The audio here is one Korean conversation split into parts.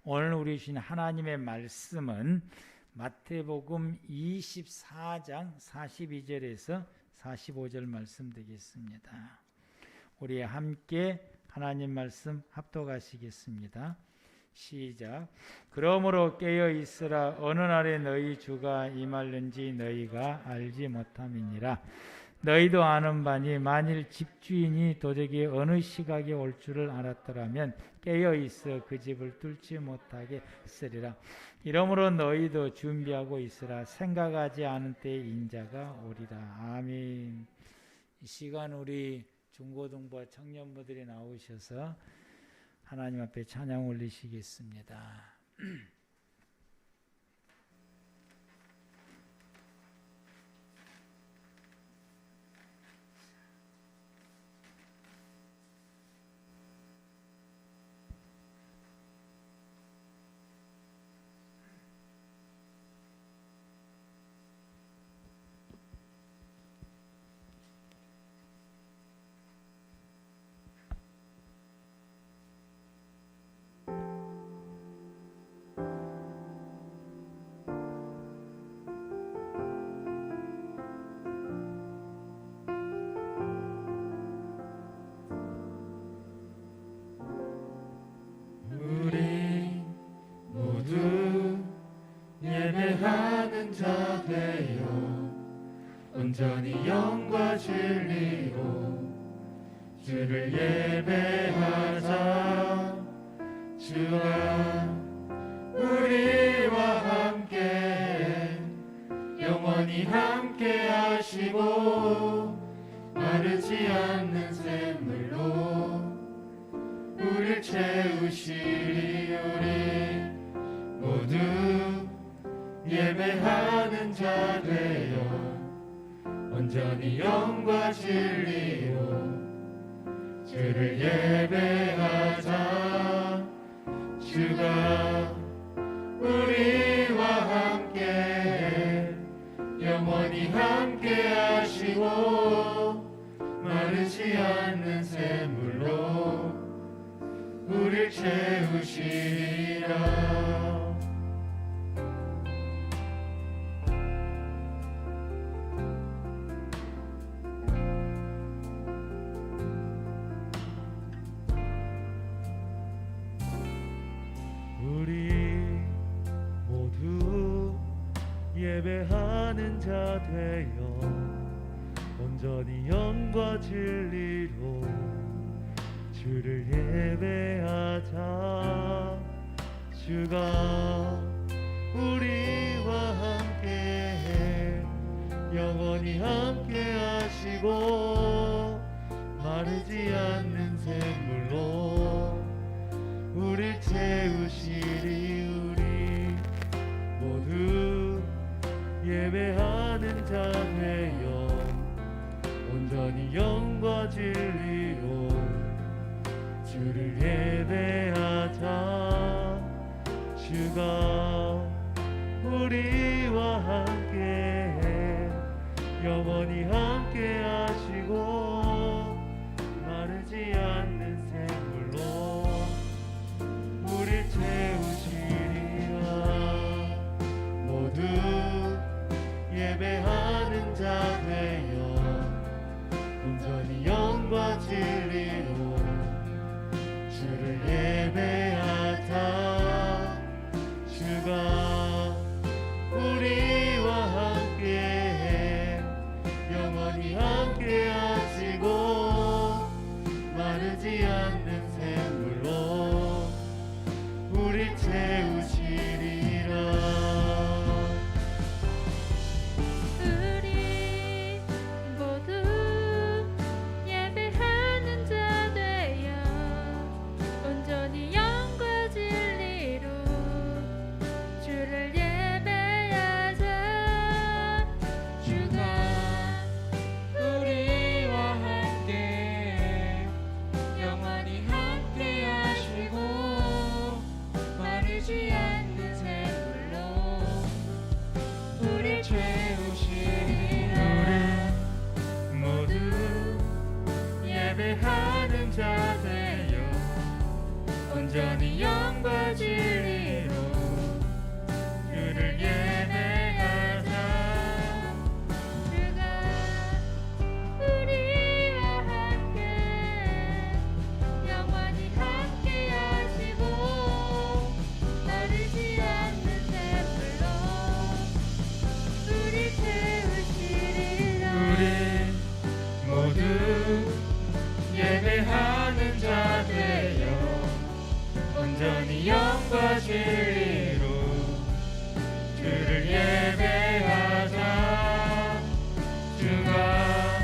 오늘 우리 주신 하나님의 말씀은 마태복음 24장 42절에서 45절 말씀 되겠습니다. 우리 함께 하나님 말씀 합독하시겠습니다. 시작. 그러므로 깨어 있으라. 어느 날에 너희 주가 임할는지 너희가 알지 못함이니라. 너희도 아는 바니 만일 집주인이 도적이 어느 시각에 올 줄을 알았더라면 깨어 있어 그 집을 뚫지 못하게 쓰리라. 이러므로 너희도 준비하고 있으라. 생각하지 않은 때에 인자가 오리라. 아멘. 이 시간 우리 중고등부와 청년부들이 나오셔서 하나님 앞에 찬양 올리시겠습니다. 예배하는 자 되어 온전히 영과 진리로 주를 예배하자. 주가 우리와 함께 영원히 함께 하시고 마르지 않는 샘물로 우릴 채우시리. 우리 모두 예배하는 자 되어 온전히 영과 진리로 주를 예배하자. 주가 우리와 함께 영원히 함께 하시고 마르지 않는 샘물로 우릴 채우시리라. 예배하는 자 되어 온전히 영과 진리로 주를 예배하자. 주가 우리와 함께 영원히 함께 하시고 마르지 않는 샘물로 우릴 채우시리. 우리 모두 예배하는 자 되어 온전히 영과 진리로 주를 예배하자. 주가 우리와 함께 영원히 함께 하시고 마르지 않는 샘물로 우릴 채우시리라. 모두 예배하는 자 되어 온전히 영과 진리로 주를 예배하자. 주가 우리와 함께 영원히 온전히 영과 진리로 주를 예배하자. 주가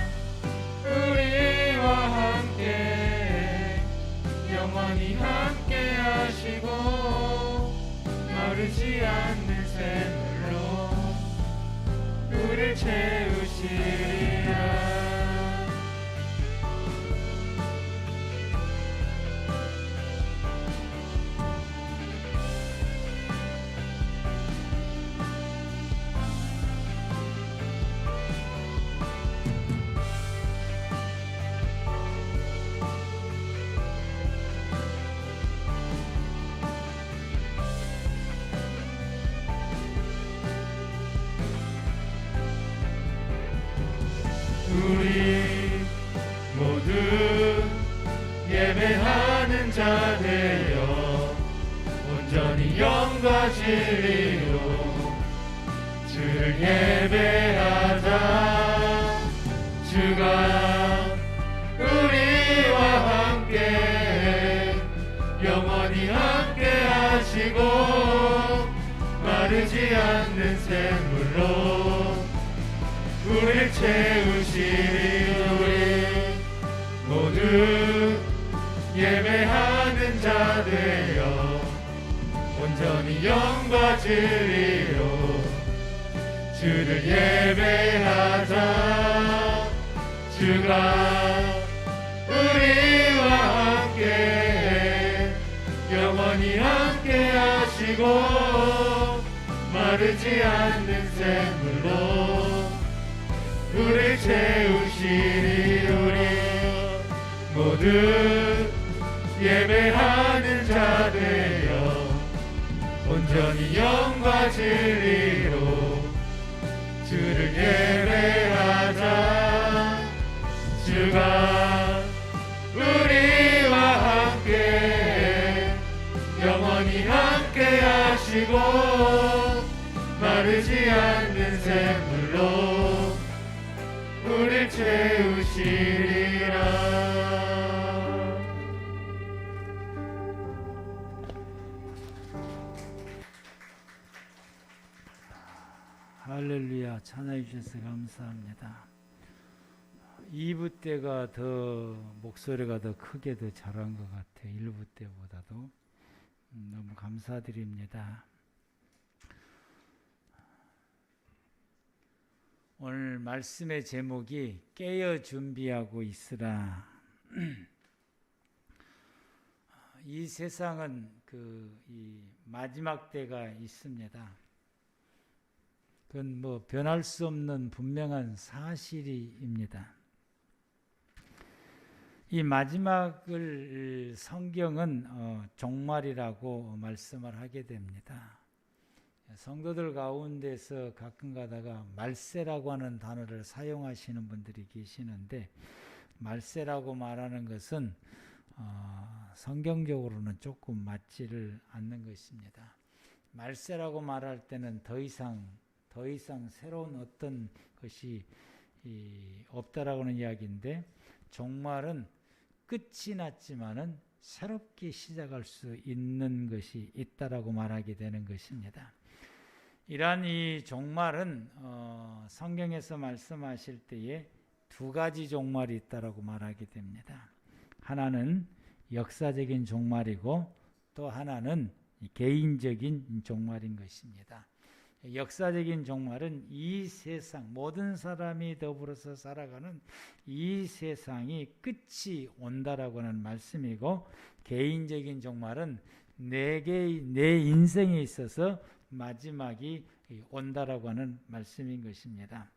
우리와 함께 영원히 함께 하시고 마르지 않는 샘물로 우리를 채우시리라. 우리 모두 예배하는 자 되어 온전히 영과 진리로 주를 예배하자. 주가 우리와 함께 영원히 함께 하시고 마르지 않는 샘물로 우리를 채우시리. 우리 모두 예배하는 자 되어 온전히 영과 진리로 주를 예배하자. 주가 우리와 함께 영원히 함께 하시고 마르지 않는 샘물로 우리를 채우시리. 우리 모두 예배하는 자 되어 온전히 영과 진리로 주를 예배하자. 주가 우리와 함께 영원히 함께 하시고 마르지 않는 샘물로 우리를 채우시리라. 할렐루야. 찬양해 주셔서 감사합니다. 2부 때가 더 목소리가 더 크게 더 잘한 것 같아요. 1부 때보다도. 너무 감사드립니다. 오늘 말씀의 제목이 깨어 준비하고 있으라. 이 세상은 이 마지막 때가 있습니다. 그건 변할 수 없는 분명한 사실입니다. 이 마지막을 성경은 종말이라고 말씀을 하게 됩니다. 성도들 가운데서 가끔 가다가 말세라고 하는 단어를 사용하시는 분들이 계시는데, 말세라고 말하는 것은 성경적으로는 조금 맞지를 않는 것입니다. 말세라고 말할 때는 더 이상 새로운 어떤 것이 없다라고는 이야기인데, 종말은 끝이 났지만은 새롭게 시작할 수 있는 것이 있다라고 말하게 되는 것입니다. 이러한 이 종말은 성경에서 말씀하실 때에 두 가지 종말이 있다라고 말하게 됩니다. 하나는 역사적인 종말이고 또 하나는 개인적인 종말인 것입니다. 역사적인 종말은 이 세상 모든 사람이 더불어서 살아가는 이 세상이 끝이 온다라고 하는 말씀이고, 개인적인 종말은 내 인생에 있어서 마지막이 온다라고 하는 말씀인 것입니다.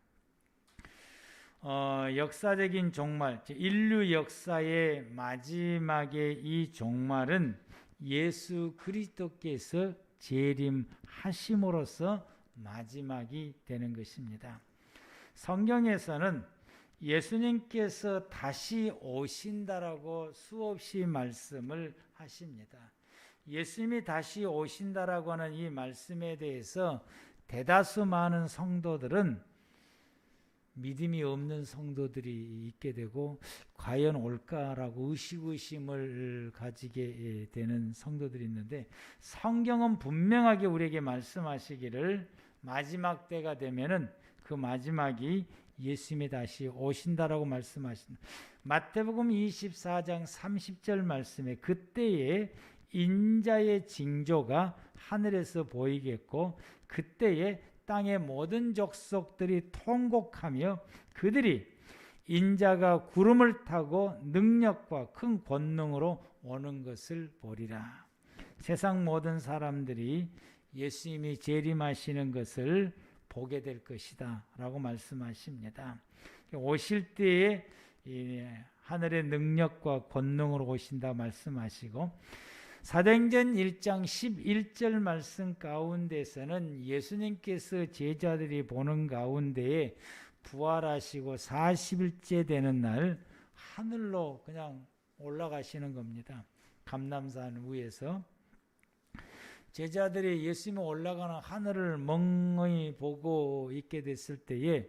역사적인 종말, 인류 역사의 마지막의 이 종말은 예수 그리스도께서 재림하심으로써 마지막이 되는 것입니다. 성경에서는 예수님께서 다시 오신다라고 수없이 말씀을 하십니다. 예수님이 다시 오신다라고 하는 이 말씀에 대해서 대다수 많은 성도들은 믿음이 없는 성도들이 있게 되고 과연 올까라고 의식의심을 가지게 되는 성도들이 있는데, 성경은 분명하게 우리에게 말씀하시기를 마지막 때가 되면은 그 마지막이 예수님이 다시 오신다라고 말씀하신다. 마태복음 24장 30절 말씀에 그때에 인자의 징조가 하늘에서 보이겠고 그때에 땅의 모든 족속들이 통곡하며 그들이 인자가 구름을 타고 능력과 큰 권능으로 오는 것을 보리라. 세상 모든 사람들이 예수님이 재림하시는 것을 보게 될 것이다 라고 말씀하십니다. 오실 때에 하늘의 능력과 권능으로 오신다 말씀하시고, 사도행전 1장 11절 말씀 가운데서는 예수님께서 제자들이 보는 가운데에 부활하시고 40일째 되는 날 하늘로 그냥 올라가시는 겁니다. 감람산 위에서 제자들이 예수님이 올라가는 하늘을 멍하니 보고 있게 됐을 때에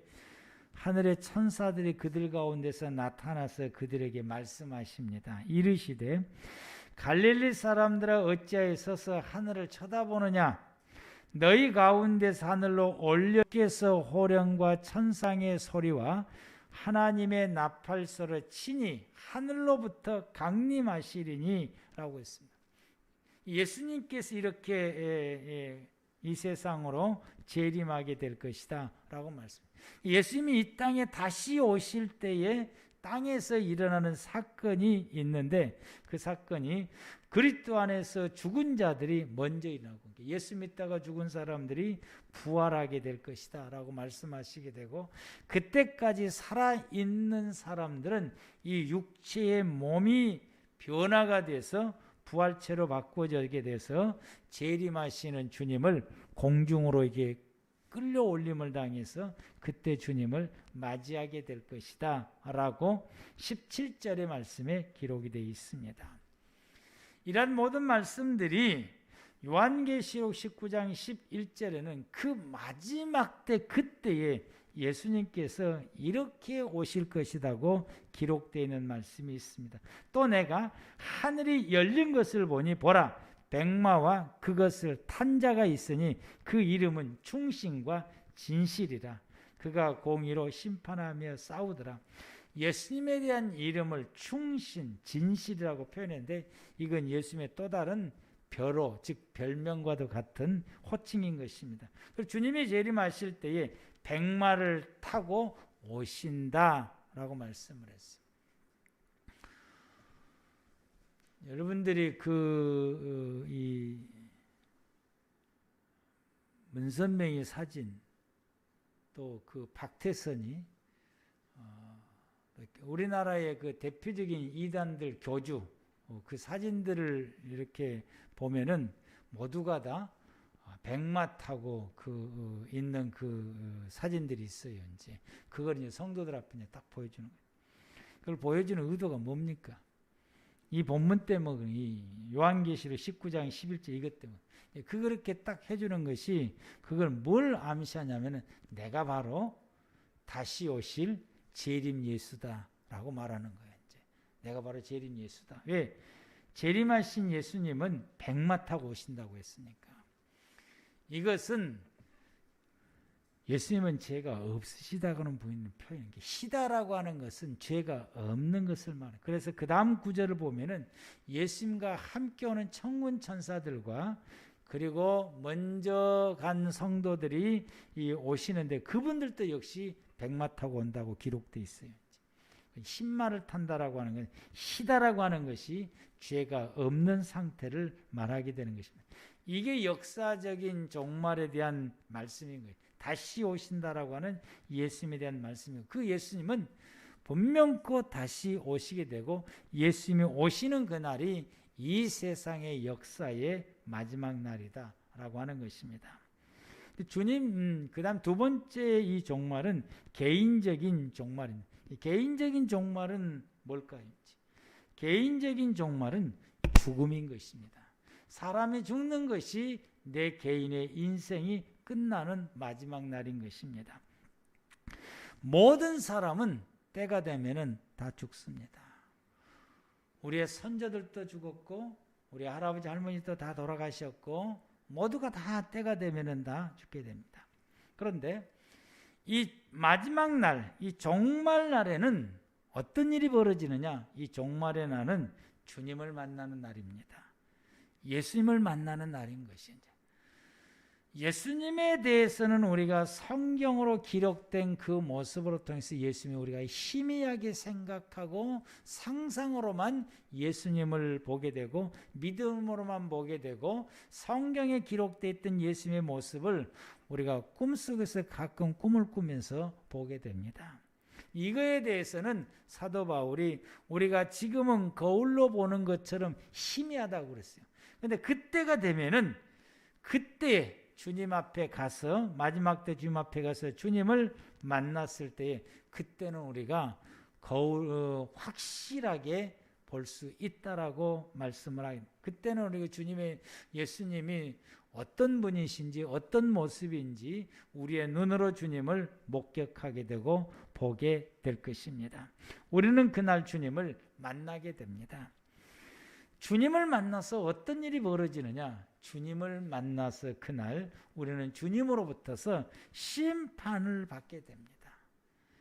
하늘의 천사들이 그들 가운데서 나타나서 그들에게 말씀하십니다. 이르시되 갈릴리 사람들아 어찌하여 서서 하늘을 쳐다보느냐? 너희 가운데서 하늘로 올려께서 호령과 천상의 소리와 하나님의 나팔소를 친히 하늘로부터 강림하시리니 라고 했습니다. 예수님께서 이렇게 이 세상으로 재림하게 될 것이다 라고 말씀합니다. 예수님이 이 땅에 다시 오실 때에 땅에서 일어나는 사건이 있는데, 그 사건이 그리스도 안에서 죽은 자들이 먼저 일어나고 예수 믿다가 죽은 사람들이 부활하게 될 것이다 라고 말씀하시게 되고, 그때까지 살아있는 사람들은 이 육체의 몸이 변화가 돼서 부활체로 바꿔지게 돼서 재림하시는 주님을 공중으로 이게 끌려올림을 당해서 그때 주님을 맞이하게 될 것이다 라고 17절의 말씀에 기록이 되어 있습니다. 이러한 모든 말씀들이 요한계시록 19장 11절에는 그 마지막 때 그때에 예수님께서 이렇게 오실 것이라고 기록되어 있는 말씀이 있습니다. 또 내가 하늘이 열린 것을 보니 보라 백마와 그것을 탄 자가 있으니 그 이름은 충신과 진실이라. 그가 공의로 심판하며 싸우더라. 예수님에 대한 이름을 충신, 진실이라고 표현했는데 이건 예수님의 또 다른 별호, 즉 별명과도 같은 호칭인 것입니다. 그리고 주님이 재림하실 때에 백마를 타고 오신다라고 말씀을 했어요. 여러분들이 이 문선명의 사진, 또 그 박태선이 우리나라의 그 대표적인 이단들 교주 그 사진들을 이렇게 보면은 모두가 다 백마 타고 있는 그 사진들이 있어요. 이제 그걸 이제 성도들 앞에 딱 보여주는 거예요. 그걸 보여주는 의도가 뭡니까? 이 본문 때문에 이 요한계시록 19장 11절 이것 때문에 그렇게 딱 해주는 것이 그걸 뭘 암시하냐면은 내가 바로 다시 오실 재림 예수다라고 말하는 거예요. 이제 내가 바로 재림 예수다. 왜? 재림하신 예수님은 백마 타고 오신다고 했으니까. 이것은 예수님은 죄가 없으시다고는 보이는 표현. 시다라고 하는 것은 죄가 없는 것을 말해요. 그래서 그 다음 구절을 보면은 예수님과 함께 오는 천군 천사들과 그리고 먼저 간 성도들이 오시는데 그분들도 역시 백마 타고 온다고 기록되어 있어요. 신마를 탄다라고 하는 건 시다라고 하는 것이 죄가 없는 상태를 말하게 되는 것입니다. 이게 역사적인 종말에 대한 말씀인 거예요. 다시 오신다라고 하는 예수님에 대한 말씀이고 그 예수님은 분명코 다시 오시게 되고 예수님이 오시는 그날이 이 세상의 역사의 마지막 날이다라고 하는 것입니다. 주님 그 다음 두 번째 이 종말은 개인적인 종말입니다. 개인적인 종말은 뭘까요? 개인적인 종말은 죽음인 것입니다. 사람이 죽는 것이 내 개인의 인생이 끝나는 마지막 날인 것입니다. 모든 사람은 때가 되면은 다 죽습니다. 우리의 선조들도 죽었고 우리 할아버지 할머니도 다 돌아가셨고 모두가 다 때가 되면은 다 죽게 됩니다. 그런데 이 마지막 날, 이 종말 날에는 어떤 일이 벌어지느냐? 이 종말의 날은 주님을 만나는 날입니다. 예수님을 만나는 날인 것이죠. 예수님에 대해서는 우리가 성경으로 기록된 그 모습으로 통해서 예수님을 우리가 희미하게 생각하고 상상으로만 예수님을 보게 되고 믿음으로만 보게 되고 성경에 기록되어 있던 예수님의 모습을 우리가 꿈속에서 가끔 꿈을 꾸면서 보게 됩니다. 이거에 대해서는 사도 바울이 우리가 지금은 거울로 보는 것처럼 희미하다고 그랬어요. 그런데 그때가 되면은 그때 주님 앞에 가서 마지막 때 주님 앞에 가서 주님을 만났을 때에 그때는 우리가 확실하게 볼 수 있다라고 말씀을 하겠습니다. 그때는 우리가 예수님이 어떤 분이신지 어떤 모습인지 우리의 눈으로 주님을 목격하게 되고 보게 될 것입니다. 우리는 그날 주님을 만나게 됩니다. 주님을 만나서 어떤 일이 벌어지느냐? 주님을 만나서 그날 우리는 주님으로부터서 심판을 받게 됩니다.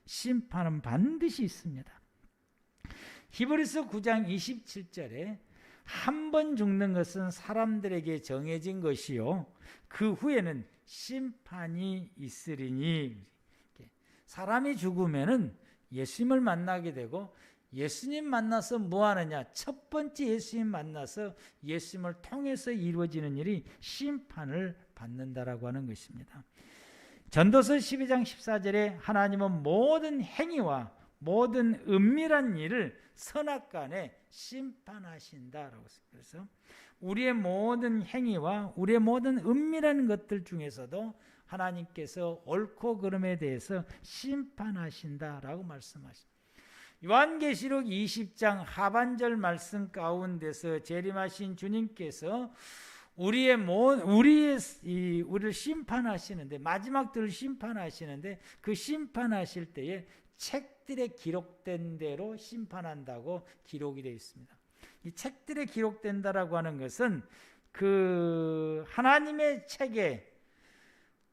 심판은 반드시 있습니다. 히브리서 9장 27절에 한 번 죽는 것은 사람들에게 정해진 것이요 그 후에는 심판이 있으리니, 사람이 죽으면은 예수님을 만나게 되고 예수님 만나서 뭐 하느냐? 첫 번째 예수님 만나서 예수님을 통해서 이루어지는 일이 심판을 받는다라고 하는 것입니다. 전도서 12장 14절에 하나님은 모든 행위와 모든 은밀한 일을 선악간에 심판하신다라고 했습니다. 그래서 우리의 모든 행위와 우리의 모든 은밀한 것들 중에서도 하나님께서 옳고 그름에 대해서 심판하신다라고 말씀하십니다. 요한계시록 20장 하반절 말씀 가운데서 재림하신 주님께서 우리를 심판하시는데, 마지막 때를 심판하시는데 그 심판하실 때에 책들에 기록된 대로 심판한다고 기록이 되어 있습니다. 이 책들에 기록된다라고 하는 것은 그 하나님의 책에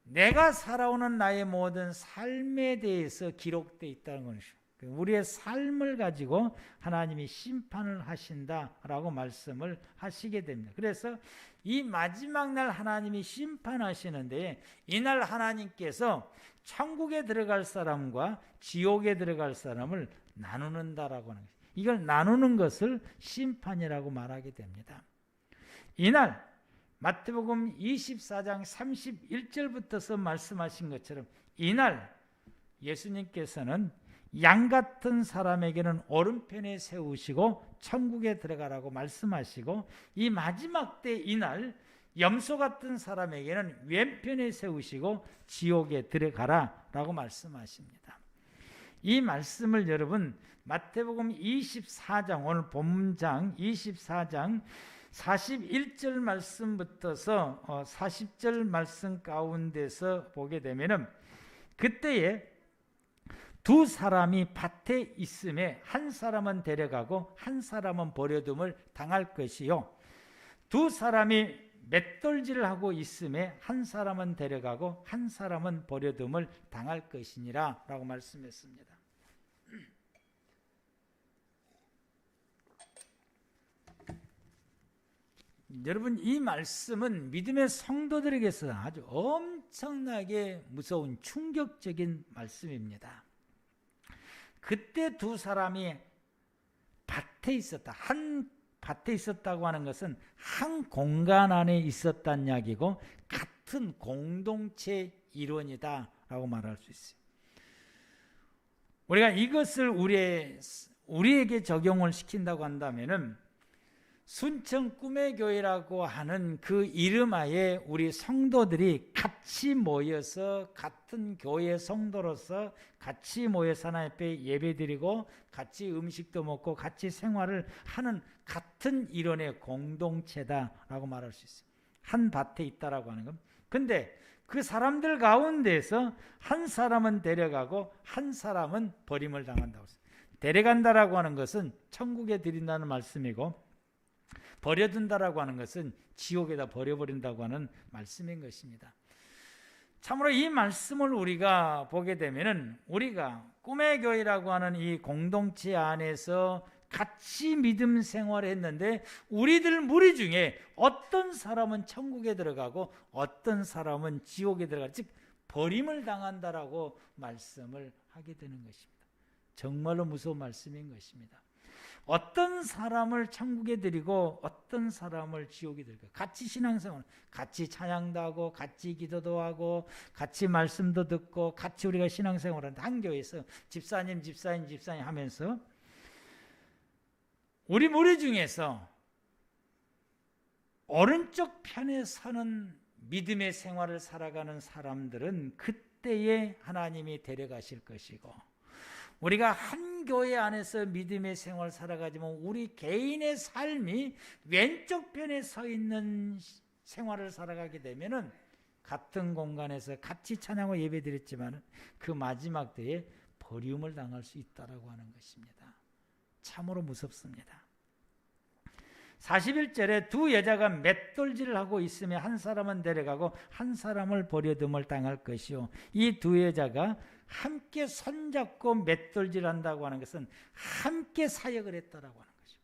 내가 살아오는 나의 모든 삶에 대해서 기록되어 있다는 것이죠. 우리의 삶을 가지고 하나님이 심판을 하신다라고 말씀을 하시게 됩니다. 그래서 이 마지막 날 하나님이 심판하시는데 이날 하나님께서 천국에 들어갈 사람과 지옥에 들어갈 사람을 나누는다라고 하는 것입니다. 이걸 나누는 것을 심판이라고 말하게 됩니다. 이날 마태복음 24장 31절부터서 말씀하신 것처럼 이날 예수님께서는 양 같은 사람에게는 오른편에 세우시고 천국에 들어가라고 말씀하시고 이 마지막 때 이날 염소 같은 사람에게는 왼편에 세우시고 지옥에 들어가라라고 말씀하십니다. 이 말씀을 여러분 마태복음 24장 오늘 본장 24장 41절 말씀부터서 40절 말씀 가운데서 보게 되면은 그때에 두 사람이 밭에 있음에 한 사람은 데려가고 한 사람은 버려둠을 당할 것이요 두 사람이 맷돌질을 하고 있음에 한 사람은 데려가고 한 사람은 버려둠을 당할 것이니라 라고 말씀했습니다. 여러분 이 말씀은 믿음의 성도들에게서 아주 엄청나게 무서운 충격적인 말씀입니다. 그때 두 사람이 밭에 있었다. 한 밭에 있었다고 하는 것은 한 공간 안에 있었다는 이야기고 같은 공동체 일원이다라고 말할 수 있어요. 우리가 이것을 우리에게 적용을 시킨다고 한다면은 순천 꿈의 교회라고 하는 그 이름하에 우리 성도들이 같이 모여서 같은 교회 성도로서 같이 모여서 하나님 앞에 예배드리고 같이 음식도 먹고 같이 생활을 하는 같은 일원의 공동체다라고 말할 수 있습니다. 한 밭에 있다라고 하는 겁니다. 근데 그 사람들 가운데서 한 사람은 데려가고 한 사람은 버림을 당한다고 했어요. 데려간다라고 하는 것은 천국에 드린다는 말씀이고, 버려둔다라고 하는 것은 지옥에다 버려버린다고 하는 말씀인 것입니다. 참으로 이 말씀을 우리가 보게 되면은, 우리가 꿈의 교회라고 하는 이 공동체 안에서 같이 믿음 생활을 했는데, 우리들 무리 중에 어떤 사람은 천국에 들어가고 어떤 사람은 지옥에 들어가, 즉 버림을 당한다라고 말씀을 하게 되는 것입니다. 정말로 무서운 말씀인 것입니다. 어떤 사람을 천국에 드리고 어떤 사람을 지옥에 드리고, 같이 신앙생활, 같이 찬양도 하고 같이 기도도 하고 같이 말씀도 듣고 같이 우리가 신앙생활을 한 교회에서 집사님 하면서 우리 무리 중에서 오른쪽 편에 서는 믿음의 생활을 살아가는 사람들은 그때에 하나님이 데려가실 것이고, 우리가 한 교회 안에서 믿음의 생활을 살아가지만 우리 개인의 삶이 왼쪽 편에 서 있는 생활을 살아가게 되면은, 같은 공간에서 같이 찬양하고 예배드렸지만 그 마지막 때에 버림을 당할 수 있다라고 하는 것입니다. 참으로 무섭습니다. 41절에 두 여자가 맷돌질을 하고 있으며 한 사람은 데려가고 한 사람을 버려둠을 당할 것이요, 이 두 여자가 함께 손잡고 맷돌질한다고 하는 것은 함께 사역을 했다라고 하는 것이죠.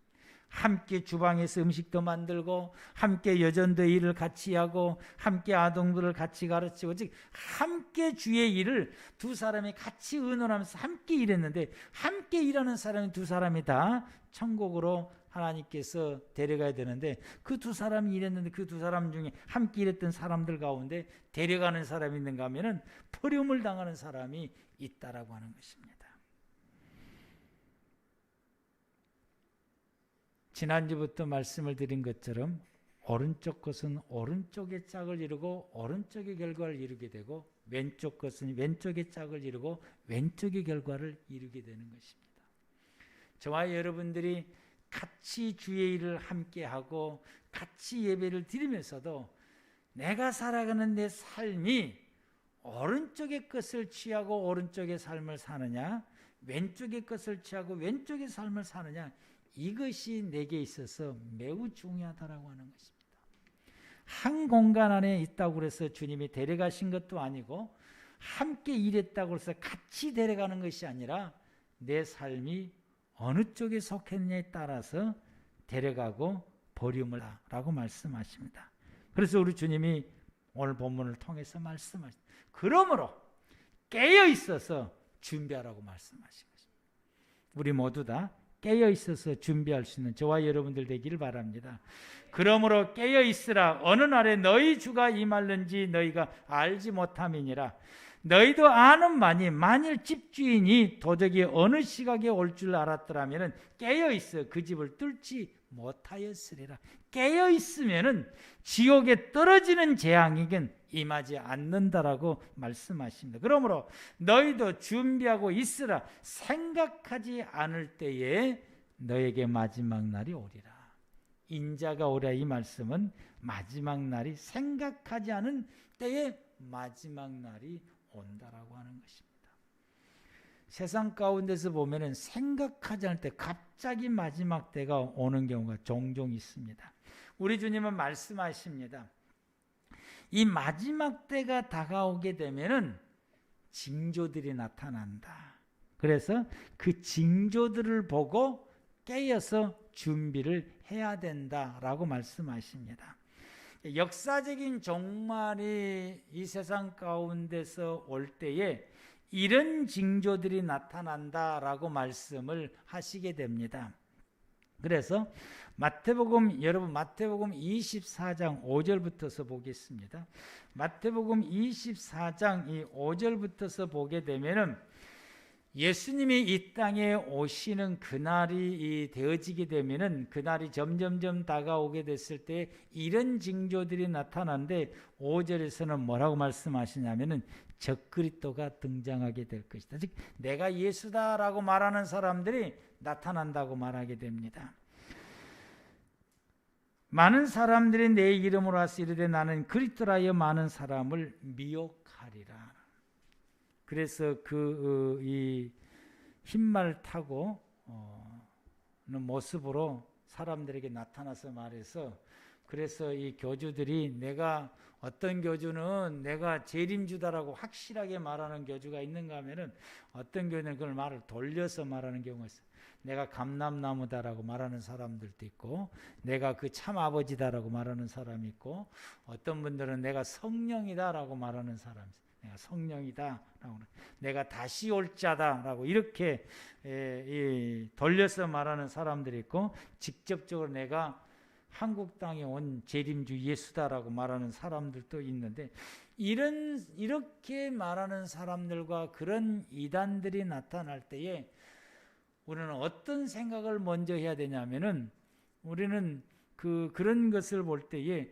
함께 주방에서 음식도 만들고 함께 여전도 일을 같이 하고 함께 아동들을 같이 가르치고, 즉 함께 주의 일을 두 사람이 같이 의논하면서 함께 일했는데, 함께 일하는 사람이 두 사람이 다 천국으로 하나님께서 데려가야 되는데, 그 두 사람이 일했는데 그 두 사람 중에 함께 일했던 사람들 가운데 데려가는 사람이 있는가 하면은 버림을 당하는 사람이 있다라고 하는 것입니다. 지난주부터 말씀을 드린 것처럼 오른쪽 것은 오른쪽의 짝을 이루고 오른쪽의 결과를 이루게 되고, 왼쪽 것은 왼쪽의 짝을 이루고 왼쪽의 결과를 이루게 되는 것입니다. 저와 여러분들이 같이 주의 일을 함께 하고 같이 예배를 드리면서도 내가 살아가는 내 삶이 오른쪽의 것을 취하고 오른쪽의 삶을 사느냐, 왼쪽의 것을 취하고 왼쪽의 삶을 사느냐, 이것이 내게 있어서 매우 중요하다라고 하는 것입니다. 한 공간 안에 있다고 해서 주님이 데려가신 것도 아니고, 함께 일했다고 해서 같이 데려가는 것이 아니라 내 삶이 어느 쪽에 속했느냐에 따라서 데려가고 버림을 하라고 말씀하십니다. 그래서 우리 주님이 오늘 본문을 통해서 말씀하십니다. 그러므로 깨어 있어서 준비하라고 말씀하신 것입니다. 우리 모두 다 깨어 있어서 준비할 수 있는 저와 여러분들 되기를 바랍니다. 그러므로 깨어 있으라. 어느 날에 너희 주가 임할는지 너희가 알지 못함이니라. 너희도 아는만이 만일 집주인이 도적이 어느 시각에 올 줄 알았더라면 깨어 있어 그 집을 뚫지 못하였으리라. 깨어 있으면은 지옥에 떨어지는 재앙이긴 임하지 않는다라고 말씀하십니다. 그러므로 너희도 준비하고 있으라. 생각하지 않을 때에 너에게 마지막 날이 오리라. 인자가 오랴, 이 말씀은 마지막 날이 생각하지 않은 때에 마지막 날이 온다라고 하는 것입니다. 세상 가운데서 보면은 생각하지 않을 때 갑자기 마지막 때가 오는 경우가 종종 있습니다. 우리 주님은 말씀하십니다. 이 마지막 때가 다가오게 되면은 징조들이 나타난다. 그래서 그 징조들을 보고 깨어서 준비를 해야 된다라고 말씀하십니다. 역사적인 종말이 이 세상 가운데서 올 때에 이런 징조들이 나타난다라고 말씀을 하시게 됩니다. 그래서 여러분 마태복음 24장 5절부터서 보겠습니다. 마태복음 24장 이 5절부터서 보게 되면은 예수님이 이 땅에 오시는 그날이 되어지게 되면은, 그날이 점점점 다가오게 됐을 때 이런 징조들이 나타나는데 5절에서는 뭐라고 말씀하시냐면은 적그리스도가 등장하게 될 것이다. 즉 내가 예수다라고 말하는 사람들이 나타난다고 말하게 됩니다. 많은 사람들이 내 이름으로 와서 이르되 나는 그리스도라 하여 많은 사람을 미혹하리라. 그래서 이 흰말 타고 모습으로 사람들에게 나타나서 말해서, 그래서 이 교주들이, 내가 어떤 교주는 내가 재림주다라고 확실하게 말하는 교주가 있는가 하면은, 어떤 교주는 그걸 말을 돌려서 말하는 경우가 있어요. 내가 감람나무다라고 말하는 사람들도 있고, 내가 그 참 아버지다라고 말하는 사람이 있고, 어떤 분들은 내가 성령이다라고 말하는 사람이 있어요. 내가 성령이다라고, 내가 다시 올 자다라고 이렇게 돌려서 말하는 사람들이 있고, 직접적으로 내가 한국 땅에 온 재림주 예수다라고 말하는 사람들도 있는데, 이렇게 말하는 사람들과 그런 이단들이 나타날 때에 우리는 어떤 생각을 먼저 해야 되냐면은, 우리는 그런 것을 볼 때에,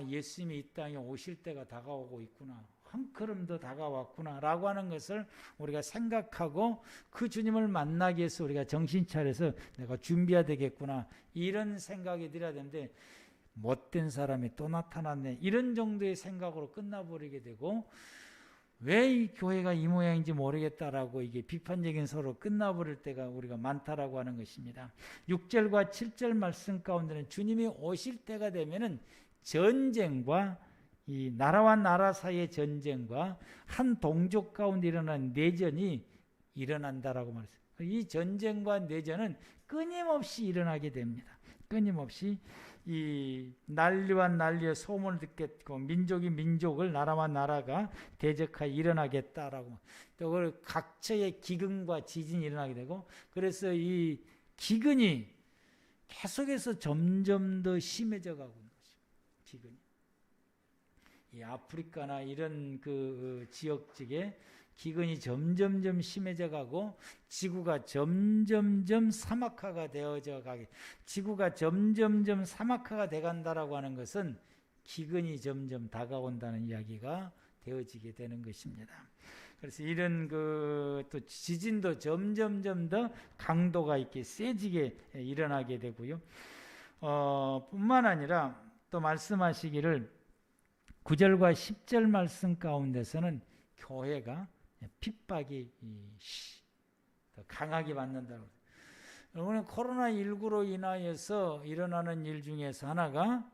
예수님이 이 땅에 오실 때가 다가오고 있구나, 한 걸음 더 다가왔구나 라고 하는 것을 우리가 생각하고, 그 주님을 만나기 위해서 우리가 정신 차려서 내가 준비해야 되겠구나, 이런 생각이 들어야 되는데, 못된 사람이 또 나타났네, 이런 정도의 생각으로 끝나버리게 되고, 왜 이 교회가 이 모양인지 모르겠다라고 이게 비판적인 서로 끝나버릴 때가 우리가 많다라고 하는 것입니다. 6절과 7절 말씀 가운데는 주님이 오실 때가 되면은 전쟁과, 이 나라와 나라 사이의 전쟁과 한 동족 가운데 일어난 내전이 일어난다라고 말했어요. 이 전쟁과 내전은 끊임없이 일어나게 됩니다. 끊임없이 이 난리와 난리의 소문을 듣겠고, 민족이 민족을, 나라와 나라가 대적하여 일어나겠다라고, 또 각처의 기근과 지진이 일어나게 되고, 그래서 이 기근이 계속해서 점점 더 심해져 가고 있는 것입니다. 기근이. 이 아프리카나 이런 그 지역쪽에 기근이 점점점 심해져 가고, 지구가 점점점 사막화가 되어져 가게, 지구가 점점점 사막화가 돼 간다라고 하는 것은 기근이 점점 다가온다는 이야기가 되어지게 되는 것입니다. 그래서 이런 또 지진도 점점점 더 강도가 있게 세지게 일어나게 되고요. 뿐만 아니라 또 말씀하시기를 9절과 10절 말씀 가운데서는 교회가 핍박이 더 강하게 받는다고. 여러분, 코로나19로 인하여서 일어나는 일 중에서 하나가,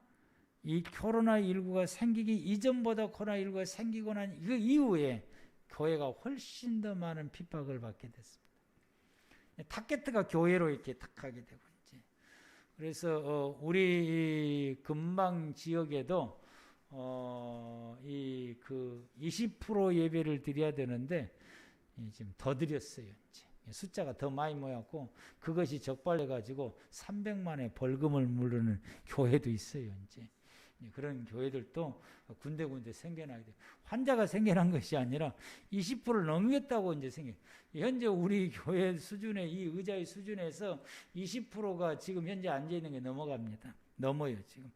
이 코로나19가 생기기 이전보다 코로나19가 생기고 난 그 이후에 교회가 훨씬 더 많은 핍박을 받게 됐습니다. 타겟가 교회로 이렇게 탁 하게 되고, 이제 그래서 우리 근방 지역에도 이 20% 예배를 드려야 되는데 지금 더 드렸어요. 이제 숫자가 더 많이 모였고, 그것이 적발해 가지고 300만의 벌금을 물르는 교회도 있어요. 이제 그런 교회들도 군데군데 생겨나게 돼요. 환자가 생겨난 것이 아니라 20%를 넘겠다고 이제 생겨. 현재 우리 교회 수준의, 이 의자의 수준에서 20%가 지금 현재 앉아 있는 게 넘어갑니다. 넘어요 지금.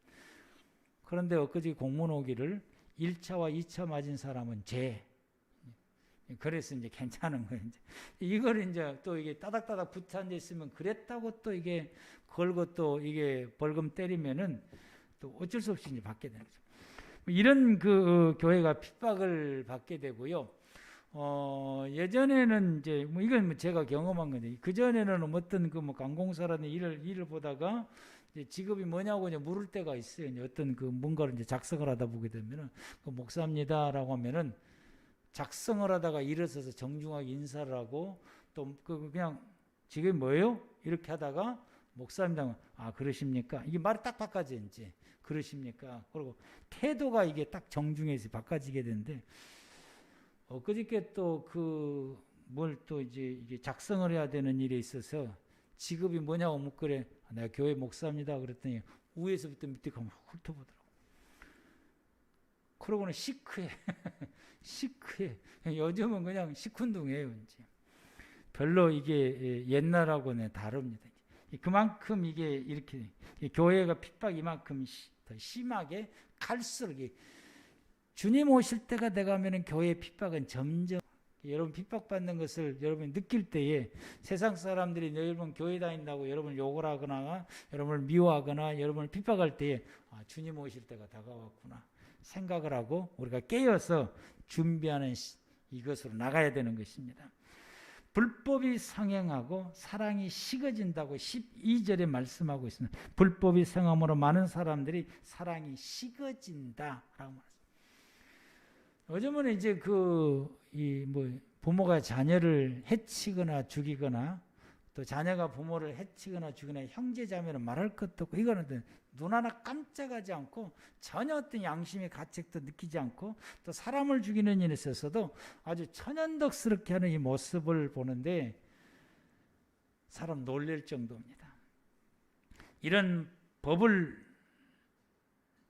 그런데 엊그제 공문 오기를 1차와 2차 맞은 사람은 그래서 이제 괜찮은 거예요. 이걸 이제 또 이게 따닥따닥 붙어 앉아 있으면 그랬다고 또 이게 걸고 또 이게 벌금 때리면은 또 어쩔 수 없이 이제 받게 되는 거죠. 이런 교회가 핍박을 받게 되고요. 예전에는 이제 이건 제가 경험한 건데, 그 전에는 어떤 관공서라는 일을 보다가 직업이 뭐냐고 이제 물을 때가 있어요. 이제 어떤 뭔가를 이제 작성을 하다 보게 되면은 목사입니다라고 하면은 작성을 하다가 일어서서 정중하게 인사를 하고, 또 그냥 직업이 뭐예요? 이렇게 하다가 목사입니다. 그러십니까? 이게 말이 딱 바꿔져 이제. 그러십니까? 그리고 태도가 이게 딱 정중해서 바꿔지게 되는데, 그저께 또 뭘 또 이제 작성을 해야 되는 일에 있어서 직업이 뭐냐고 묻거래. 내가 교회 목사입니다. 그랬더니 위에서부터 밑에까지 훑어보더라고. 그러고는 시크해. 시크해. 요즘은 그냥 시큰둥해요. 이제 별로 이게 옛날하고는 다릅니다. 그만큼 이게 이렇게 교회가 핍박이 이만큼 더 심하게 갈수록, 주님 오실 때가 돼가면은 교회의 핍박은 점점 여러분 핍박받는 것을 여러분이 느낄 때에 세상 사람들이 여러분 교회 다닌다고 여러분을 욕을 하거나 여러분을 미워하거나 여러분을 핍박할 때에 주님 오실 때가 다가왔구나 생각을 하고 우리가 깨어서 준비하는 이것으로 나가야 되는 것입니다. 불법이 성행하고 사랑이 식어진다고 12절에 말씀하고 있습니다. 불법이 성함으로 많은 사람들이 사랑이 식어진다라고 말합니다. 요즘은 이제 부모가 자녀를 해치거나 죽이거나 또 자녀가 부모를 해치거나 죽이거나 형제 자매는 말할 것도 없고 이거는 눈 하나 깜짝하지 않고 전혀 어떤 양심의 가책도 느끼지 않고 또 사람을 죽이는 일에 있어서도 아주 천연덕스럽게 하는 이 모습을 보는데 사람 놀랄 정도입니다. 이런 법을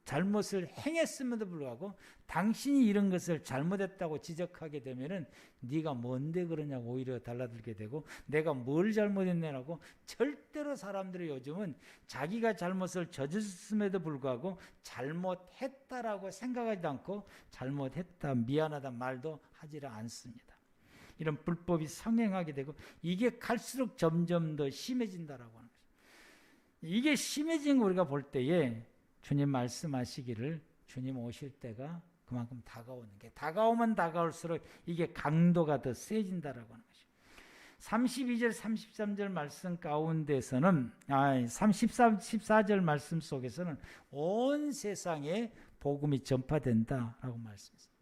잘못을 행했음에도 불구하고 당신이 이런 것을 잘못했다고 지적하게 되면은 네가 뭔데 그러냐고 오히려 달라들게 되고 내가 뭘 잘못했냐고 절대로 사람들이 요즘은 자기가 잘못을 저질렀음에도 불구하고 잘못했다라고 생각하지 않고 잘못했다 미안하다 말도 하지를 않습니다. 이런 불법이 성행하게 되고 이게 갈수록 점점 더 심해진다라고 하는 거죠. 이게 심해진 거 우리가 볼 때에 주님 말씀하시기를 주님 오실 때가 그만큼 다가오는 게 다가오면 다가올수록 이게 강도가 더 세진다라고 하는 것이죠. 32절 33절 말씀 가운데서는 14절 말씀 속에서는 온 세상에 복음이 전파된다라고 말씀했습니다.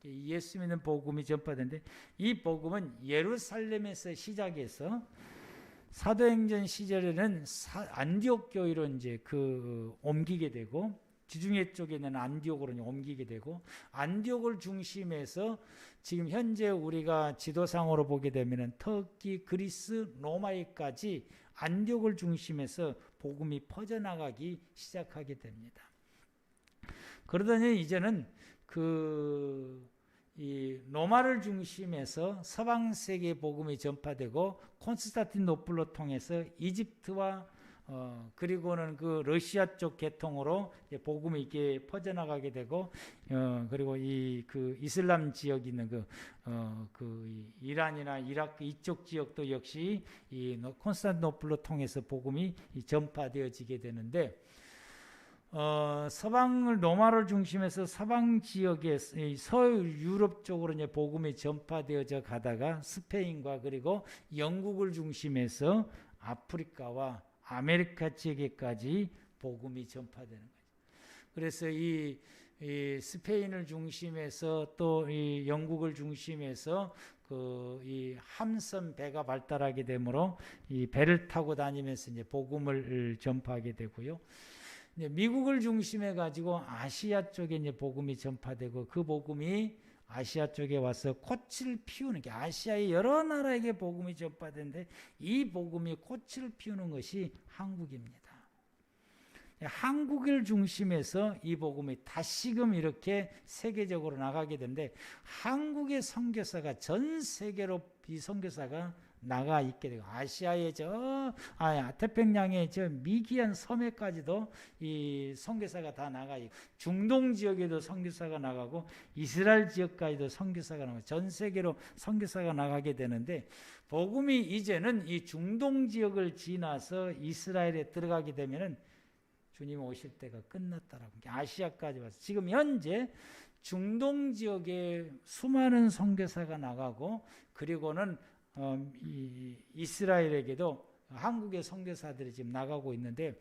예수 믿는 복음이 전파되는데 이 복음은 예루살렘에서 시작해서 사도행전 시절에는 안디옥 교회로 이제 옮기게 되고 지중해 쪽에 있는 안디옥으로 옮기게 되고 안디옥을 중심해서 지금 현재 우리가 지도상으로 보게 되면은 터키, 그리스, 로마에까지 안디옥을 중심해서 복음이 퍼져나가기 시작하게 됩니다. 그러더니 이제는 이 로마를 중심해서 서방 세계 복음이 전파되고 콘스탄티노플로 통해서 이집트와 그리고는 러시아 쪽 계통으로 복음이 이렇게 퍼져나가게 되고 그리고 이슬람 지역이 있는 이란이나 이라크 이쪽 지역도 역시 이 콘스탄티노플로 통해서 복음이 전파되어지게 되는데 서방을 로마를 중심해서 서방 지역의 서유럽 쪽으로 이제 복음이 전파되어져 가다가 스페인과 그리고 영국을 중심해서 아프리카와 아메리카 지역에까지 복음이 전파되는 거죠. 그래서 이 스페인을 중심해서 또 이 영국을 중심해서 이 함선 배가 발달하게 되므로 이 배를 타고 다니면서 이제 복음을 전파하게 되고요. 미국을 중심해 가지고 아시아 쪽에 이제 복음이 전파되고 그 복음이 아시아 쪽에 와서 꽃을 피우는 게 아시아의 여러 나라에게 복음이 전파되는데 이 복음이 꽃을 피우는 것이 한국입니다. 한국을 중심해서 이 복음이 다시금 이렇게 세계적으로 나가게 되는데 한국의 선교사가 전 세계로 이 선교사가 나가 있게 되고 아시아의 태평양의 미기한 섬에까지도 이 선교사가 다 나가 있고 중동 지역에도 선교사가 나가고 이스라엘 지역까지도 선교사가 나가고 전 세계로 선교사가 나가게 되는데 복음이 이제는 이 중동 지역을 지나서 이스라엘에 들어가게 되면은 주님 오실 때가 끝났다라고 아시아까지 와서 지금 현재 중동 지역에 수많은 선교사가 나가고 그리고는 이스라엘에게도 한국의 선교사들이 지금 나가고 있는데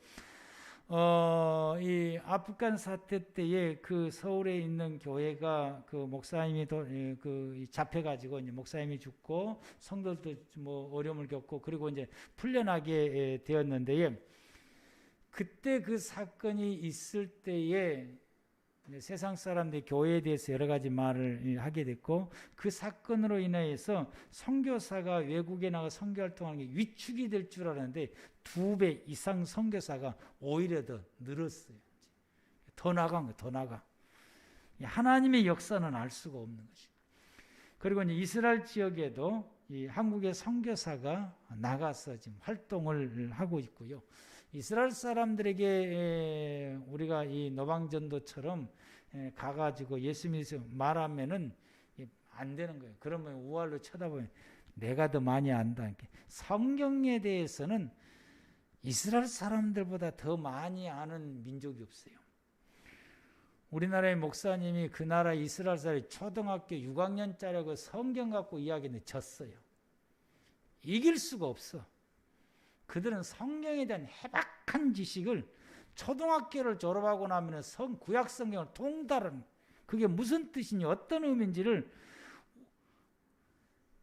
이 아프간 사태 때에 서울에 있는 교회가 목사님이 잡혀가지고 이제 목사님이 죽고 성도들도 뭐 어려움을 겪고 그리고 이제 풀려나게 되었는데 그때 그 사건이 있을 때에 세상 사람들이 교회에 대해서 여러 가지 말을 하게 됐고 그 사건으로 인해서 선교사가 외국에 나가 선교활동하는 게 위축이 될 줄 알았는데 2배 이상 선교사가 오히려 더 늘었어요. 더 나간 거예요. 더 나가. 하나님의 역사는 알 수가 없는 것이죠. 그리고 이제 이스라엘 지역에도 이 한국의 선교사가 나가서 지금 활동을 하고 있고요. 이스라엘 사람들에게 우리가 이 노방전도처럼 가가지고 예수 믿으면서 말하면은 안 되는 거예요. 그러면 우알로 쳐다보면 내가 더 많이 안다. 성경에 대해서는 이스라엘 사람들보다 더 많이 아는 민족이 없어요. 우리나라의 목사님이 그 나라 이스라엘 사람이 초등학교 6학년짜리고 성경 갖고 이야기는 졌어요. 이길 수가 없어. 그들은 성경에 대한 해박한 지식을 초등학교를 졸업하고 나면 구약 성경을 통달하는, 그게 무슨 뜻이니 어떤 의미인지를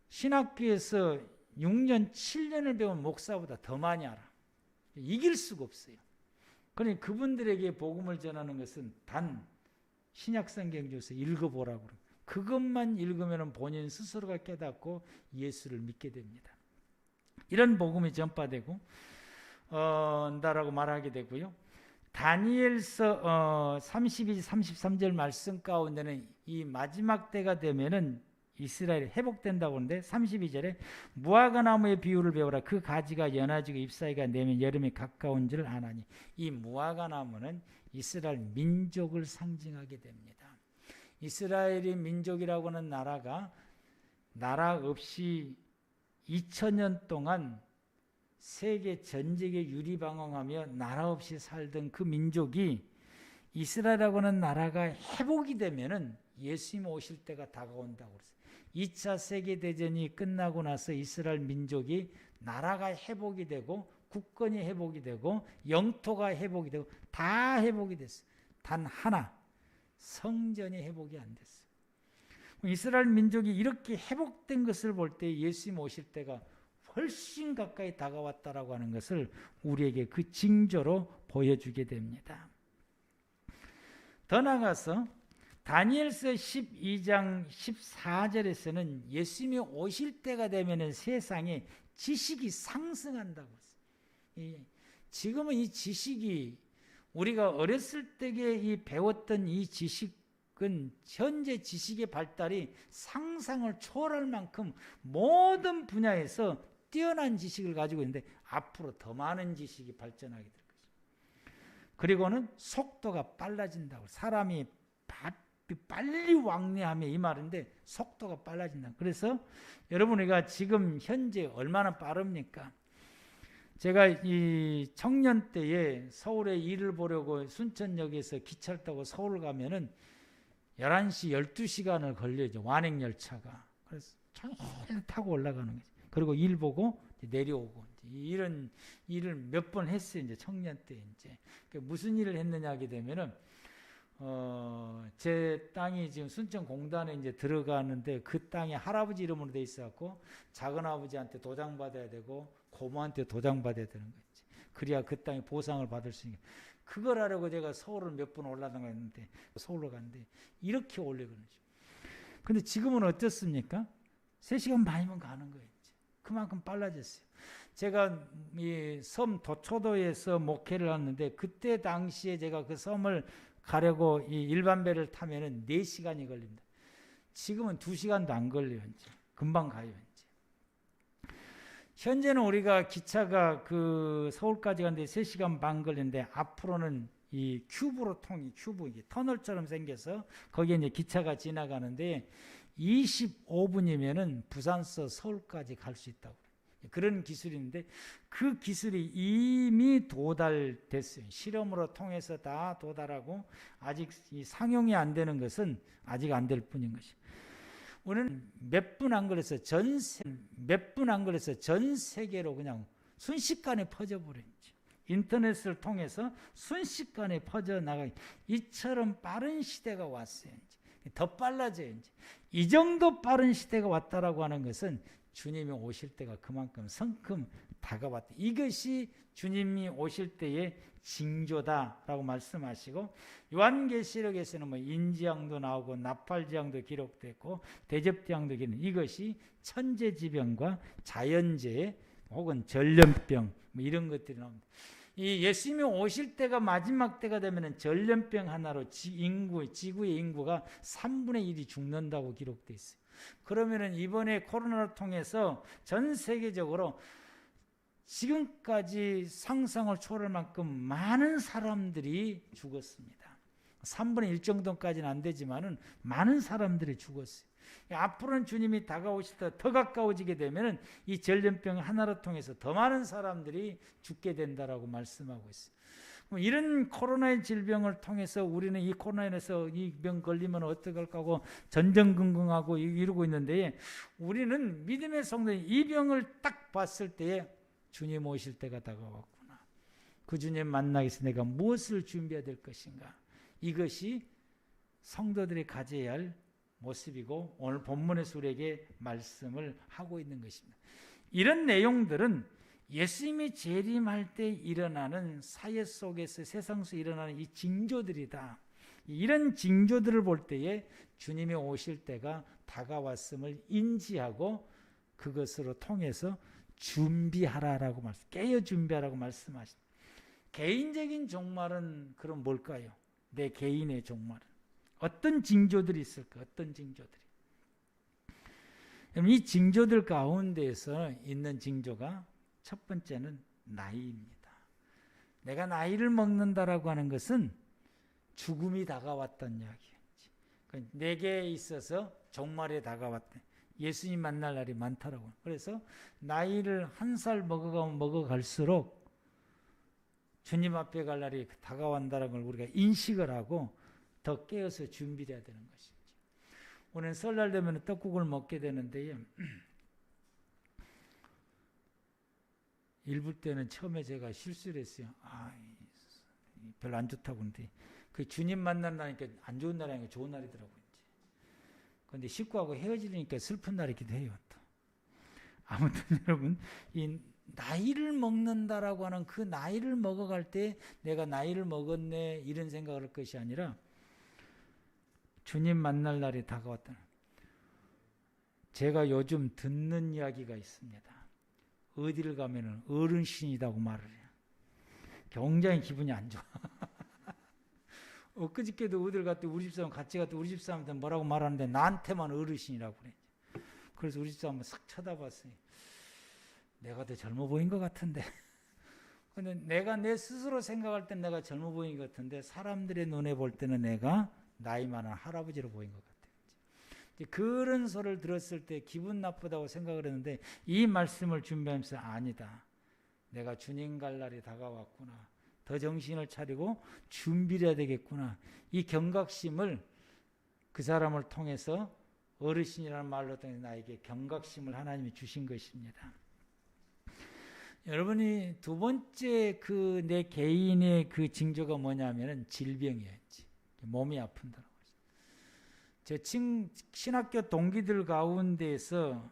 신학교에서 6년 7년을 배운 목사보다 더 많이 알아. 이길 수가 없어요. 그러니 그분들에게 복음을 전하는 것은 단 신약성경 중에서 읽어보라고 그래요. 그것만 읽으면 본인 스스로가 깨닫고 예수를 믿게 됩니다. 이런 복음이 전파되고 다라고 말하게 되고요. 다니엘서 32, 33절 말씀 가운데는 이 마지막 때가 되면은 이스라엘이 회복된다고 하는데 32절에 무화과 나무의 비유를 배우라. 그 가지가 연해지고 잎사귀가 내면 여름이 가까운 줄 아나니. 이 무화과 나무는 이스라엘 민족을 상징하게 됩니다. 이스라엘이 민족이라고 하는 나라가 나라 없이 2000년 동안 세계 전쟁에 유리방황하며 나라 없이 살던 그 민족이 이스라엘이라고 하는 나라가 회복이 되면은 예수님 오실 때가 다가온다고 그랬어요. 2차 세계대전이 끝나고 나서 이스라엘 민족이 나라가 회복이 되고 국권이 회복이 되고 영토가 회복이 되고 다 회복이 됐어요. 단 하나, 성전이 회복이 안 됐어요. 이스라엘 민족이 이렇게 회복된 것을 볼 때 예수님 오실 때가 훨씬 가까이 다가왔다라고 하는 것을 우리에게 그 징조로 보여주게 됩니다. 더 나아가서 다니엘서 12장 14절에서는 예수님이 오실 때가 되면 세상에 지식이 상승한다고 했어요. 지금은 이 지식이 우리가 어렸을 때에 이 배웠던 이 지식은 현재 지식의 발달이 상상을 초월할 만큼 모든 분야에서 뛰어난 지식을 가지고 있는데 앞으로 더 많은 지식이 발전하게 될 것입니다. 그리고는 속도가 빨라진다고. 사람이 빨리 왕래하며 이 말인데 속도가 빨라진다. 그래서 여러분 우리가 지금 현재 얼마나 빠릅니까? 제가 이 청년 때에 서울에 일을 보려고 순천역에서 기차를 타고 서울 가면은 11시 12시간을 걸려죠. 완행열차가. 그래서 잘 타고 올라가는 거죠. 그리고 일 보고 내려오고 이런 일을 몇 번 했어요. 이제 청년 때 이제 무슨 일을 했느냐 하게 되면은 제 땅이 지금 순천공단에 이제 들어가는데 그 땅이 할아버지 이름으로 돼 있어갖고 작은 아버지한테 도장 받아야 되고 고모한테 도장 받아야 되는 거지. 그래야 그 땅에 보상을 받을 수 있는. 그걸 하려고 제가 서울을 몇 번 올라다녔는데 서울로 갔는데 이렇게 올리거든요. 근데 지금은 어떻습니까? 3시간 반이면 가는 거예요. 이제. 그만큼 빨라졌어요. 제가 이 섬 도초도에서 목회를 했는데 그때 당시에 제가 그 섬을 가려고 이 일반 배를 타면은 4시간이 걸립니다. 지금은 2시간도 안 걸려요. 이제. 금방 가요. 이제. 현재는 우리가 기차가 그 서울까지 가는데 3시간 반 걸리는데 앞으로는 이 큐브로 큐브 이게 터널처럼 생겨서 거기에 이제 기차가 지나가는데 25분이면은 부산서 서울까지 갈 수 있다고. 그런 기술인데 그 기술이 이미 도달됐어요. 실험으로 통해서 다 도달하고 아직 이 상용이 안 되는 것은 아직 안 될 뿐인 것이죠. 우리는 몇 분 안 걸려서 전 세계로 그냥 순식간에 퍼져버렸죠. 인터넷을 통해서 순식간에 퍼져나가. 이처럼 빠른 시대가 왔어요. 이제. 더 빨라져요. 이제. 이 정도 빠른 시대가 왔다라고 하는 것은 주님이 오실 때가 그만큼 성큼 다가왔다. 이것이 주님이 오실 때의 징조다라고 말씀하시고 요한계시록에서는 뭐 인지양도 나오고 나팔지양도 기록됐고 대접지양도 기록. 이것이 천재지변과 자연재해 혹은 전염병 뭐 이런 것들이 나옵니다. 이 예수님이 오실 때가 마지막 때가 되면은 전염병 하나로 지구의 인구가 3분의 1이 죽는다고 기록되어 있어요. 그러면은 이번에 코로나를 통해서 전 세계적으로 지금까지 상상을 초월할 만큼 많은 사람들이 죽었습니다. 3분의 1 정도까지는 안 되지만은 많은 사람들이 죽었어요. 앞으로는 주님이 다가오실 때 더 가까워지게 되면은 이 전염병 하나로 통해서 더 많은 사람들이 죽게 된다라고 말씀하고 있어요. 이런 코로나의 질병을 통해서 우리는 이 코로나에서 이 병 걸리면 어떡할까 하고 전전긍긍하고 이러고 있는데, 우리는 믿음의 성도인 이 병을 딱 봤을 때에 주님 오실 때가 다가왔구나. 그 주님 만나기 위해서 내가 무엇을 준비해야 될 것인가. 이것이 성도들이 가져야 할 모습이고 오늘 본문에서 우리에게 말씀을 하고 있는 것입니다. 이런 내용들은 예수님이 재림할 때 일어나는 사회 속에서 세상 속에 일어나는 이 징조들이다. 이런 징조들을 볼 때에 주님이 오실 때가 다가왔음을 인지하고 그것으로 통해서 준비하라라고 말씀, 깨어 준비하라고 말씀하십니다. 개인적인 종말은 그럼 뭘까요? 내 개인의 종말은 어떤 징조들이 있을까? 어떤 징조들이? 이 징조들 가운데에서 있는 징조가 첫 번째는 나이입니다. 내가 나이를 먹는다라고 하는 것은 죽음이 다가왔다는 이야기였지. 내게 있어서 종말에 다가왔다. 예수님 만날 날이 많다라고. 그래서 나이를 한 살 먹어가면 먹어갈수록 주님 앞에 갈 날이 다가온다는 걸 우리가 인식을 하고 더 깨어서 준비해야 되는 것이지. 오늘 설날 되면 떡국을 먹게 되는데, 일부 때는 처음에 제가 실수를 했어요. 별로 안 좋다고 하는데, 그 주님 만난다니까 안 좋은 날이 아니고 좋은 날이더라고요. 그런데 식구하고 헤어지니까 슬픈 날이기도 해요. 또. 아무튼 여러분, 이 나이를 먹는다라고 하는 그 나이를 먹어갈 때 내가 나이를 먹었네 이런 생각을 할 것이 아니라 주님 만날 날이 다가왔다. 제가 요즘 듣는 이야기가 있습니다. 어디를 가면은 어른신이라고 말을 해요. 굉장히 기분이 안 좋아. 엊그저께도 어딜 갔더니 우리 집사람 같이 갔더니 우리 집사람한테 뭐라고 말하는데 나한테만 어르신이라고 그래. 그래서 우리 집사람 싹 쳐다봤어요. 내가 더 젊어 보인 것 같은데. 근데 내가 내 스스로 생각할 땐 내가 젊어 보인 것 같은데 사람들의 눈에 볼 때는 내가 나이 많은 할아버지로 보인 것 같아요. 그런 소리를 들었을 때 기분 나쁘다고 생각을 했는데 이 말씀을 준비하면서 아니다. 내가 주님 갈 날이 다가왔구나. 더 정신을 차리고 준비를 해야 되겠구나. 이 경각심을 그 사람을 통해서 어르신이라는 말로 통해서 나에게 경각심을 하나님이 주신 것입니다. 여러분이 두 번째 그 내 개인의 그 징조가 뭐냐면은 질병이었지. 몸이 아픈다고. 제 신학교 동기들 가운데에서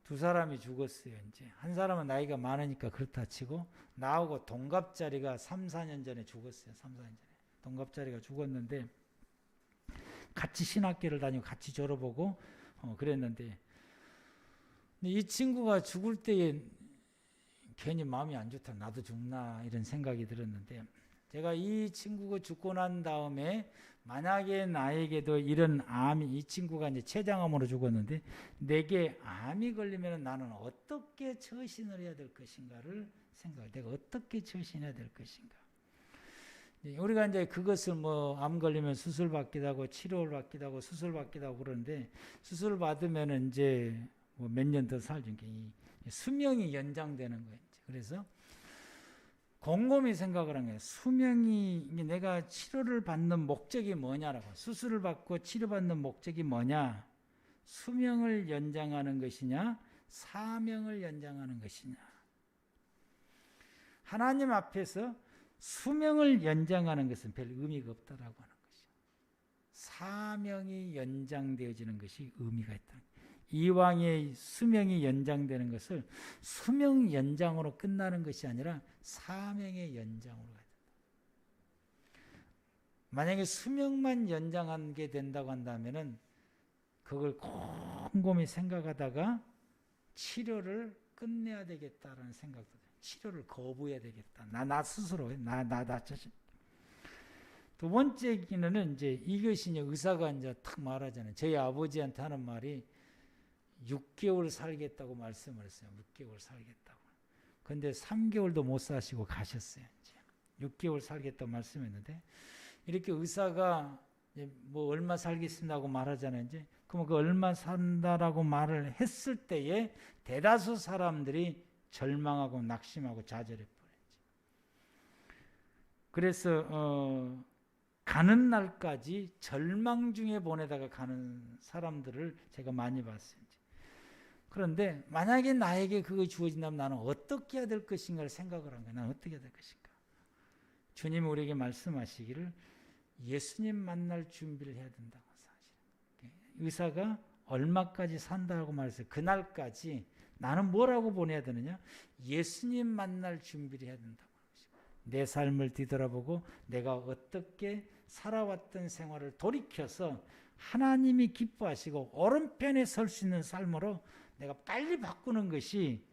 두 사람이 죽었어요. 이제 한 사람은 나이가 많으니까 그렇다 치고 나하고 동갑자리가 3, 4년 전에 죽었어요. 3, 4년 전에 동갑자리가 죽었는데 같이 신학교를 다니고 같이 졸업하고 그랬는데 이 친구가 죽을 때에 괜히 마음이 안 좋다. 나도 죽나 이런 생각이 들었는데 제가 이 친구가 죽고 난 다음에 만약에 나에게도 이런 암이, 이 친구가 이제 췌장암으로 죽었는데 내게 암이 걸리면 나는 어떻게 처신을 해야 될 것인가를 생각해. 내가 어떻게 처신해야 될 것인가. 우리가 이제 그것을 뭐 암 걸리면 수술 받기도 하고 치료를 받기도 하고 수술 받기도 하고 그러는데 수술 받으면 이제 뭐 몇 년 더 살죠. 수명이 연장되는 거예요. 그래서 곰곰이 생각을 한 거예요. 수명이 내가 치료를 받는 목적이 뭐냐라고. 수술을 받고 치료받는 목적이 뭐냐. 수명을 연장하는 것이냐 사명을 연장하는 것이냐. 하나님 앞에서 수명을 연장하는 것은 별 의미가 없다라고 하는 것이죠. 사명이 연장되어지는 것이 의미가 있다. 이왕의 수명이 연장되는 것을 수명 연장으로 끝나는 것이 아니라 사명의 연장으로 가야 된다. 만약에 수명만 연장하게 된다고 한다면은 그걸 곰곰이 생각하다가 치료를 끝내야 되겠다라는 생각도 돼요. 치료를 거부해야 되겠다. 나 스스로 나 자신. 두 번째는 이제 이것이 이제 의사가 이제 탁 말하잖아요. 저희 아버지한테 하는 말이 6개월 살겠다고 말씀을 했어요. 6개월 살겠다고. 근데 3개월도 못 사시고 가셨어요. 이제 6개월 살겠다고 말씀했는데 이렇게 의사가 뭐 얼마 살겠습니다 하고 말하잖아요. 이제 그러면 그 얼마 산다라고 말을 했을 때에 대다수 사람들이 절망하고 낙심하고 좌절해 버렸지. 그래서 가는 날까지 절망 중에 보내다가 가는 사람들을 제가 많이 봤어요. 그런데 만약에 나에게 그거 주어진다면 나는 어떻게 해야 될 것인가를 생각을 한 거예요. 나는 어떻게 해야 될 것인가. 주님이 우리에게 말씀하시기를 예수님 만날 준비를 해야 된다고. 사실 의사가 얼마까지 산다고 말했어요. 그날까지 나는 뭐라고 보내야 되느냐? 예수님 만날 준비를 해야 된다고. 내 삶을 뒤돌아보고 내가 어떻게 살아왔던 생활을 돌이켜서 하나님이 기뻐하시고 오른편에 설 수 있는 삶으로 내가 빨리 바꾸는 것이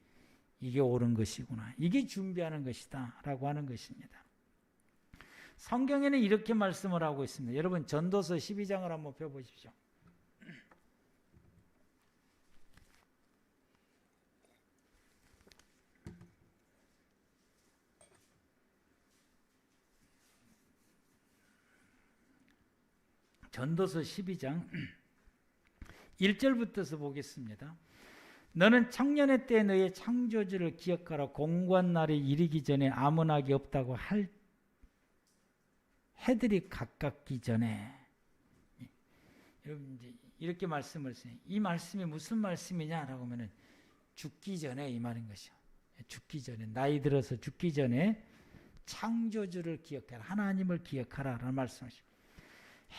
이게 옳은 것이구나. 이게 준비하는 것이다 라고 하는 것입니다. 성경에는 이렇게 말씀을 하고 있습니다. 여러분 전도서 12장을 한번 펴보십시오. 전도서 12장 1절부터서 보겠습니다. 너는 청년의 때 너의 창조주를 기억하라. 공고한 날이 이르기 전에 아무 낙이 없다고 할 해들이 가깝기 전에. 여러분 이제 이렇게 말씀을 했어요. 이 말씀이 무슨 말씀이냐라고 하면은 죽기 전에 이 말인 것이요. 죽기 전에 나이 들어서 죽기 전에 창조주를 기억하라. 하나님을 기억하라라는 말씀이죠.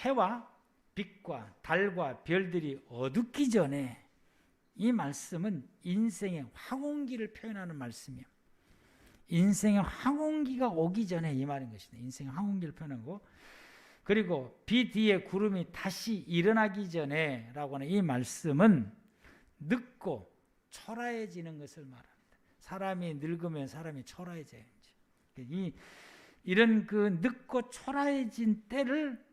해와 빛과 달과 별들이 어둡기 전에 이 말씀은 인생의 황혼기를 표현하는 말씀이에요. 인생의 황혼기가 오기 전에 이 말인 것이다. 인생의 황혼기를 표현하고 그리고 빛 위에 구름이 다시 일어나기 전에 라고 하는 이 말씀은 늙고 초라해지는 것을 말합니다. 사람이 늙으면 사람이 초라해져요. 이런 그 늙고 초라해진 때를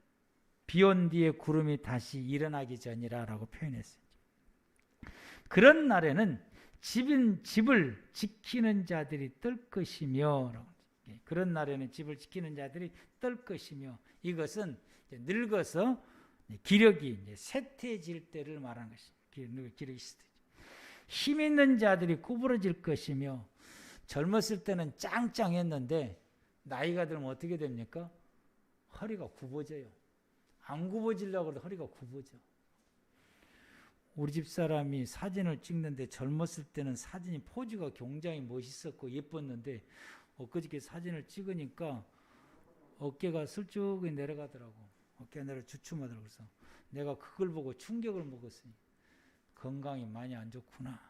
비온 뒤에 구름이 다시 일어나기 전이라고 표현했어요. 그런 날에는 집을 지키는 자들이 뜰 것이며, 그런 날에는 집을 지키는 자들이 뜰 것이며, 이것은 늙어서 기력이 쇠퇴해질 때를 말하는 것입니다. 기력이 힘 있는 자들이 구부러질 것이며, 젊었을 때는 짱짱했는데 나이가 들면 어떻게 됩니까? 허리가 굽어져요. 안 굽어지려고 해도 허리가 굽어져. 우리 집 사람이 사진을 찍는데 젊었을 때는 사진이 포즈가 굉장히 멋있었고 예뻤는데 엊그저께 사진을 찍으니까 어깨가 슬쩍이 내려가더라고. 어깨가 내려 주춤하더라고. 그래서 내가 그걸 보고 충격을 먹었으니 건강이 많이 안 좋구나.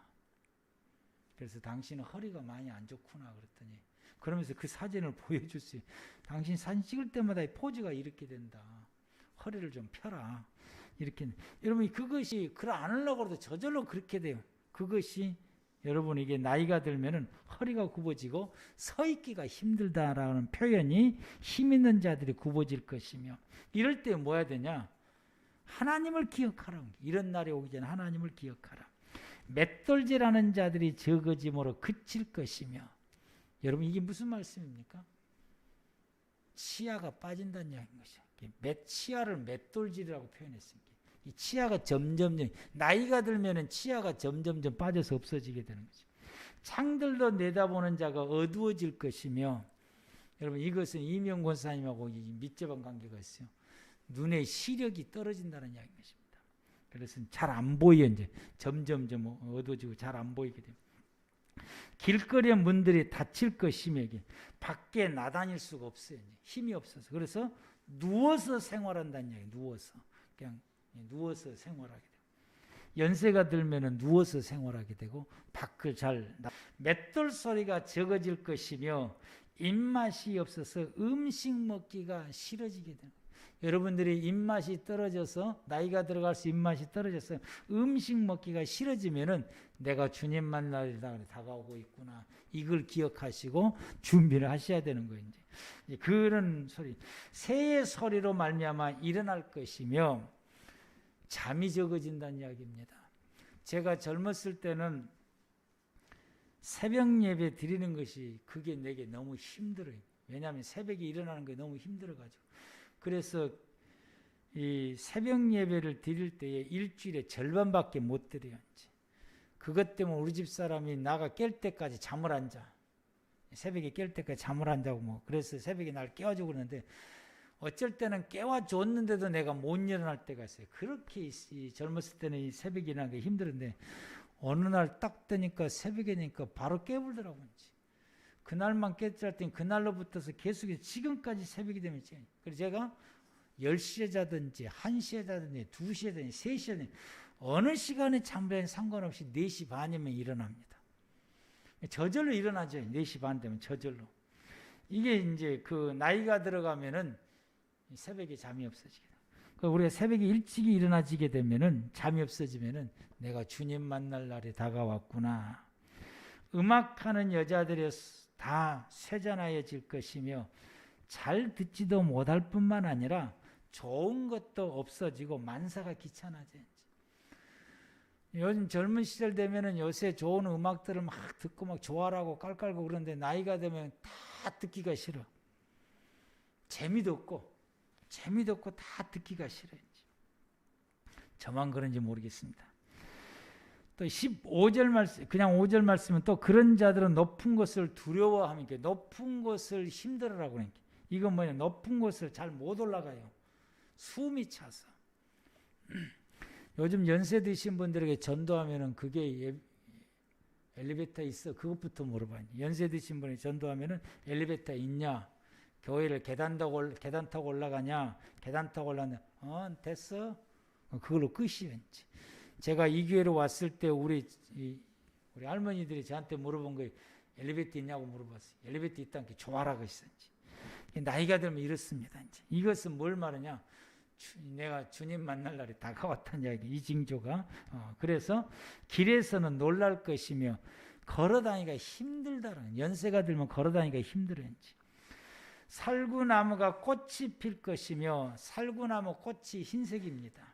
그래서 당신은 허리가 많이 안 좋구나 그랬더니 그러면서 그 사진을 보여줬어요. 당신 사진 찍을 때마다 포즈가 이렇게 된다. 허리를 좀 펴라. 이렇게. 여러분 그것이 그걸 안 하려고 해도 저절로 그렇게 돼요. 그것이 여러분 이게 나이가 들면은 허리가 굽어지고 서 있기가 힘들다라는 표현이 힘 있는 자들이 굽어질 것이며 이럴 때 뭐 해야 되냐? 하나님을 기억하라. 이런 날이 오기 전에 하나님을 기억하라. 맷돌질하는 자들이 적어짐으로 그칠 것이며 여러분 이게 무슨 말씀입니까? 치아가 빠진다는 이야기인 것이야. 치아를 맷돌질이라고 표현했습니다. 이 치아가 점점 나이가 들면은 치아가 점점점 빠져서 없어지게 되는 거죠. 창들도 내다보는 자가 어두워질 것이며 여러분 이것은 이명 권사님하고密接한 관계가 있어요. 눈의 시력이 떨어진다는 이야기인 것입니다. 그래서 잘 안 보여 이제 점점점 어두워지고 잘 안 보이게 됩니다. 길거리의 문들이 닫힐 것이며 밖에 나다닐 수가 없어요. 힘이 없어서. 그래서 누워서 생활한다는 이야기. 누워서 그냥 누워서 생활하게 되고 연세가 들면은 누워서 생활하게 되고 밖을 맷돌 소리가 적어질 것이며 입맛이 없어서 음식 먹기가 싫어지게 되는 거예요. 여러분들이 입맛이 떨어져서 나이가 들어갈수록 입맛이 떨어져서 음식 먹기가 싫어지면은 내가 주님 만날 날이 다가오고 있구나. 이걸 기억하시고 준비를 하셔야 되는 거예요. 이제 그런 소리, 새의 소리로 말미암아 일어날 것이며 잠이 적어진다는 이야기입니다. 제가 젊었을 때는 새벽 예배 드리는 것이 그게 내게 너무 힘들어요. 왜냐하면 새벽에 일어나는 게 너무 힘들어가지고 그래서 이 새벽 예배를 드릴 때에 일주일에 절반밖에 못 드려요. 이제. 그것 때문에 우리 집 사람이 나가 깰 때까지 잠을 안 자. 새벽에 깰 때까지 잠을 안 자고 뭐 그래서 새벽에 날 깨워주고 그러는데 어쩔 때는 깨워줬는데도 내가 못 일어날 때가 있어요. 그렇게 젊었을 때는 이 새벽에 일어나는 게 힘들었는데 어느 날 딱 뜨니까 새벽에 되니까 바로 깨불더라고요. 그날만 깼더니 그날로부터서 계속해서 지금까지 새벽이 되면 그래서 제가 10시에 자든지 1시에 자든지 2시에 자든지 3시에 자든지 어느 시간에 잠들든 상관없이 4시 반이면 일어납니다. 저절로 일어나죠. 4시 반 되면 저절로. 이게 이제 그 나이가 들어가면은 새벽에 잠이 없어지게 돼요. 우리가 새벽에 일찍이 일어나지게 되면은 잠이 없어지면은 내가 주님 만날 날이 다가왔구나. 음악하는 여자들이 다 쇠잔하여질 것이며 잘 듣지도 못할 뿐만 아니라 좋은 것도 없어지고 만사가 귀찮아져요. 요즘 젊은 시절 되면은 요새 좋은 음악들을 막 듣고 막 좋아하고 깔깔고 그러는데 나이가 되면 다 듣기가 싫어. 재미도 없고 다 듣기가 싫어요. 저만 그런지 모르겠습니다. 또 15절 말씀, 그냥 5절 말씀은 또 그런 자들은 높은 것을 두려워하면 높은 것을 힘들어라고 그러니까 이건 뭐냐, 높은 곳을 잘 못 올라가요. 숨이 차서. 요즘 연세 드신 분들에게 전도하면은 그게 엘리베이터 있어? 그것부터 물어봐요. 연세 드신 분이 전도하면은 엘리베이터 있냐? 교회를 계단 타고 올라가냐? 계단 타고 올라가냐? 됐어? 그걸로 끝이에요. 제가 이 교회로 왔을 때 우리 할머니들이 저한테 물어본 거예요. 엘리베이터 있냐고 물어봤어요. 엘리베이터 있다는 게 좋아라고 했었지. 나이가 들면 이렇습니다. 이제. 이것은 뭘 말하냐? 내가 주님 만날 날이 다가왔다는 이야기, 이 징조가. 그래서 길에서는 놀랄 것이며 걸어다니기가 힘들다는, 연세가 들면 걸어다니기가 힘들어요. 살구나무가 꽃이 필 것이며, 살구나무 꽃이 흰색입니다.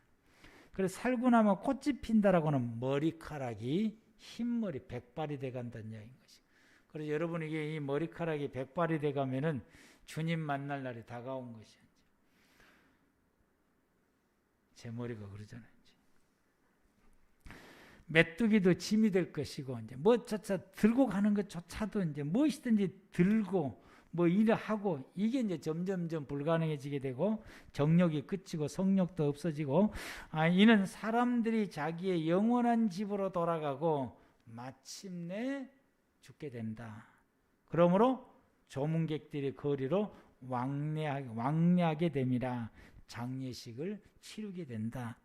그래서 살구나무 꽃이 핀다라고 하는 머리카락이 흰머리, 백발이 돼간다는 이야기인 것이. 그래서 여러분에게 이 머리카락이 백발이 돼가면은 주님 만날 날이 다가온 것이죠. 제 머리가 그러잖아요. 메뚜기도 짐이 될 것이고, 이제 뭐조차 들고 가는 것조차도 이제 무엇이든지 들고 뭐 일을 하고, 이게 이제 점점점 불가능해지게 되고 정력이 그치고 성욕도 없어지고, 이는 사람들이 자기의 영원한 집으로 돌아가고 마침내 죽게 된다. 그러므로 조문객들이 거리로 왕래하게 됨이라. 장례식을 치르게 된다.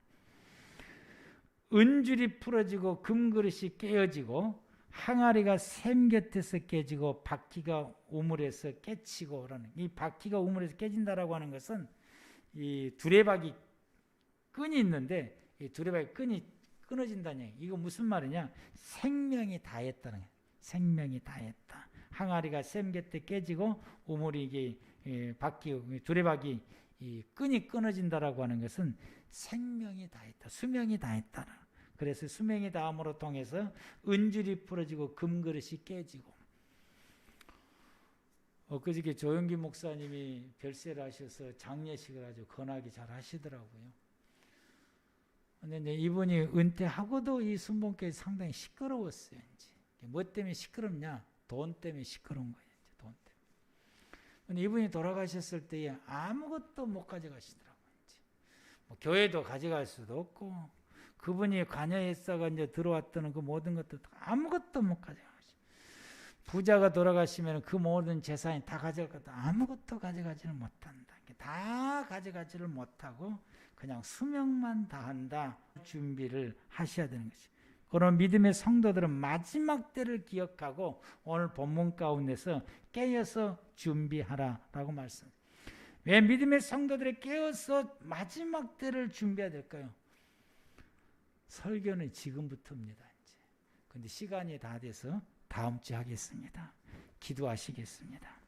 은줄이 풀어지고 금그릇이 깨어지고 항아리가 샘 곁에서 깨지고 바퀴가 우물에서 깨치고 그러는, 이 바퀴가 우물에서 깨진다라고 하는 것은 이 두레박이 끈이 있는데 이 두레박이 끈이 끊어진다는 얘기. 이거 무슨 말이냐? 생명이 다했다는 거예요. 생명이 다했다. 항아리가 샘 곁에 깨지고 우물이 이게 바퀴 두레박이 이 끈이 끊어진다라고 하는 것은 생명이 다했다. 수명이 다했다. 그래서 수명이 다함으로 통해서 은줄이 풀어지고 금그릇이 깨지고. 엊그저께 조영기 목사님이 별세를 하셔서 장례식을 아주 건하게 잘 하시더라고요. 근데 이제 이분이 은퇴하고도 이 순복교회 상당히 시끄러웠어요. 이제. 뭐 때문에 시끄럽냐? 돈 때문에 시끄러운 거예요. 돈 때문에. 근데 이분이 돌아가셨을 때에 아무것도 못 가져가시더라고요. 이제. 뭐 교회도 가져갈 수도 없고, 그분이 관여했어가 이제 들어왔던 그 모든 것도 아무것도 못 가져가시고, 부자가 돌아가시면 그 모든 재산이 다 가져갈 것도 아무것도 가져가지를 못한다. 다 가져가지를 못하고 그냥 수명만 다한다. 준비를 하셔야 되는 것이죠. 그런 믿음의 성도들은 마지막 때를 기억하고 오늘 본문 가운데서 깨어서 준비하라라고 말씀합니다. 왜 믿음의 성도들이 깨어서 마지막 때를 준비해야 될까요? 설교는 지금부터입니다. 그런데 시간이 다 돼서 다음 주에 하겠습니다. 기도하시겠습니다.